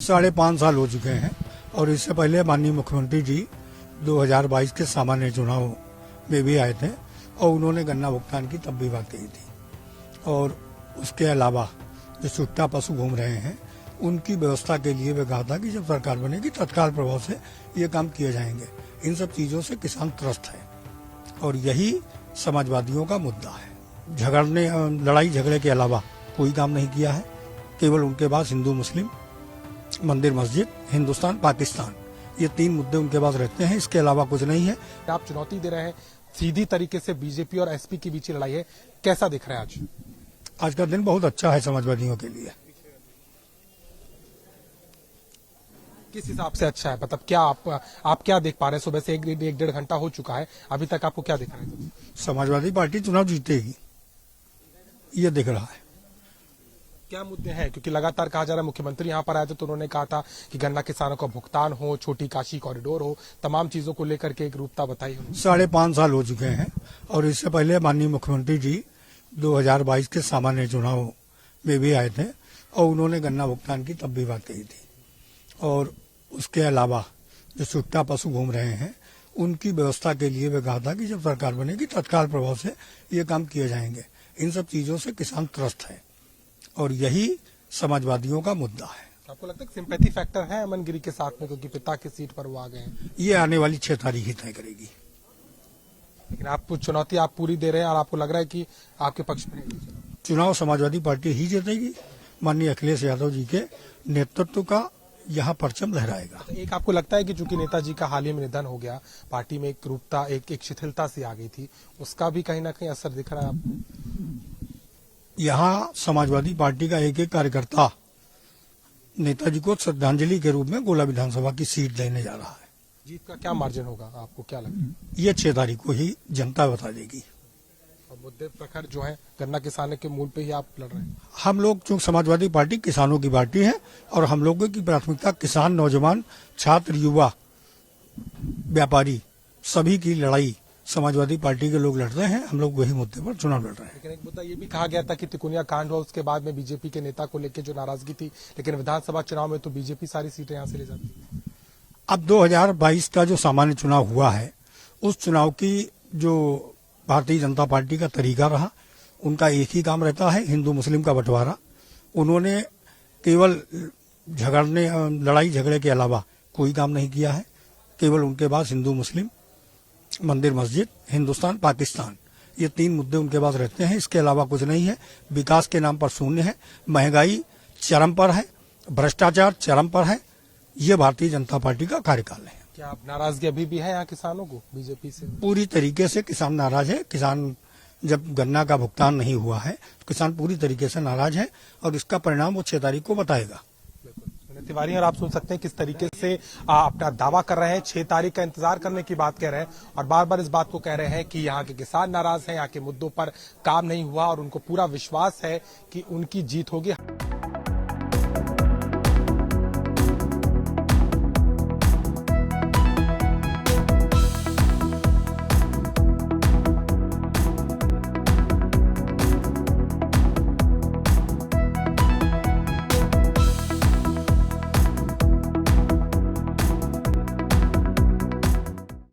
5.5 साल हो चुके हैं और इससे पहले माननीय मुख्यमंत्री जी 2022 के सामान्य चुनाव में भी आए थे और उन्होंने गन्ना भुगतान की तब भी बात कही थी। और उसके अलावा जो छुट्टा पशु घूम रहे हैं उनकी व्यवस्था के लिए वे कहा था कि जब सरकार बनेगी तत्काल प्रभाव से ये काम किए जाएंगे। इन सब चीजों से किसान त्रस्त है और यही समाजवादियों का मुद्दा है। झगड़ने लड़ाई झगड़े के अलावा कोई काम नहीं किया है। केवल उनके पास हिंदू मुस्लिम, मंदिर मस्जिद, हिंदुस्तान पाकिस्तान, ये 3 मुद्दे उनके पास रहते हैं। इसके अलावा कुछ नहीं है। आप चुनौती दे रहे हैं, सीधी तरीके से बीजेपी और एसपी के बीच की लड़ाई है, कैसा दिख रहा है आज? आज का दिन बहुत अच्छा है समाजवादियों के लिए। किस हिसाब से अच्छा है? मतलब क्या आप क्या देख पा रहे हैं? सुबह से एक 1.5 घंटा हो चुका है, अभी तक आपको क्या दिख रहा है? समाजवादी पार्टी चुनाव जीतेगी, ये दिख रहा है। क्या मुद्दे हैं? क्योंकि लगातार कहा जा रहा है, मुख्यमंत्री यहाँ पर आए थे तो उन्होंने कहा था कि गन्ना किसानों का भुगतान हो, छोटी काशी कॉरिडोर हो, तमाम चीजों को लेकर के एक रूपता बताई। 5.5 साल हो चुके हैं और इससे पहले माननीय मुख्यमंत्री जी 2022 के सामान्य चुनाव में भी आए थे और उन्होंने गन्ना भुगतान की तब भी बात कही थी। और उसके अलावा जो छुट्टा पशु घूम रहे हैं उनकी व्यवस्था के लिए वे कहा था कि जब सरकार बनेगी तत्काल प्रभाव से ये काम किए जाएंगे। इन सब चीजों से किसान त्रस्त है और यही समाजवादियों का मुद्दा है। आपको लगता है सिंपैथी फैक्टर है अमन गिरी के साथ में, क्योंकि पिता की सीट पर वो आ गए हैं? ये आने वाली 6 तारीख ही तय करेगी। लेकिन आप चुनौती आप पूरी दे रहे हैं और आपको लग रहा है कि आपके पक्ष में चुनाव समाजवादी पार्टी ही जीतेगी। माननीय अखिलेश यादव जी के नेतृत्व का यहाँ परचम लहराएगा। एक आपको लगता है कि चूंकि नेताजी का हाल ही में निधन हो गया, पार्टी में एक रूपता, एक शिथिलता सी आ गई थी, उसका भी कहीं ना कहीं असर दिख रहा है आपको? यहाँ समाजवादी पार्टी का एक कार्यकर्ता नेताजी को श्रद्धांजलि के रूप में गोला विधानसभा की सीट देने जा रहा है। जीत का क्या मार्जिन होगा, आपको क्या लगता है? ये 6 तारीख को ही जनता बता देगी। और मुद्दे प्रखर जो है गन्ना किसानों के मूल पे ही आप लड़ रहे हैं। हम लोग जो समाजवादी पार्टी किसानों की पार्टी है और हम लोगों की प्राथमिकता किसान, नौजवान, छात्र, युवा, व्यापारी, सभी की लड़ाई समाजवादी पार्टी के लोग लड़ रहे हैं। हम लोग वही मुद्दे पर चुनाव लड़ रहे हैं। लेकिन एक मुद्दा ये भी कहा गया था कि तिकोनिया कांड हुआ, उसके बाद में बीजेपी के नेता को लेकर जो नाराजगी थी, लेकिन विधानसभा चुनाव में तो बीजेपी सारी सीटें यहाँ से ले जाती है। अब 2022 का जो सामान्य चुनाव हुआ है, उस चुनाव की जो भारतीय जनता पार्टी का तरीका रहा, उनका एक ही काम रहता है, हिंदू मुस्लिम का बंटवारा। उन्होंने केवल झगड़ने लड़ाई झगड़े के अलावा कोई काम नहीं किया है। केवल उनके पास हिंदू मुस्लिम, मंदिर मस्जिद, हिंदुस्तान पाकिस्तान, ये 3 मुद्दे उनके पास रहते हैं। इसके अलावा कुछ नहीं है। विकास के नाम पर शून्य है, महंगाई चरम पर है, भ्रष्टाचार चरम पर है। ये भारतीय जनता पार्टी का कार्यकाल है। क्या आप नाराजगी अभी भी है यहाँ किसानों को बीजेपी से? पूरी तरीके से किसान नाराज है। किसान जब गन्ना का भुगतान नहीं हुआ है तो किसान पूरी तरीके से नाराज है और इसका परिणाम वो 6 तारीख को बताएगा। तिवारी, और आप सुन सकते हैं किस तरीके से अपना दावा कर रहे हैं, 6 तारीख का इंतजार करने की बात कह रहे हैं और बार बार इस बात को कह रहे हैं कि यहाँ के किसान नाराज हैं, यहाँ के मुद्दों पर काम नहीं हुआ और उनको पूरा विश्वास है कि उनकी जीत होगी।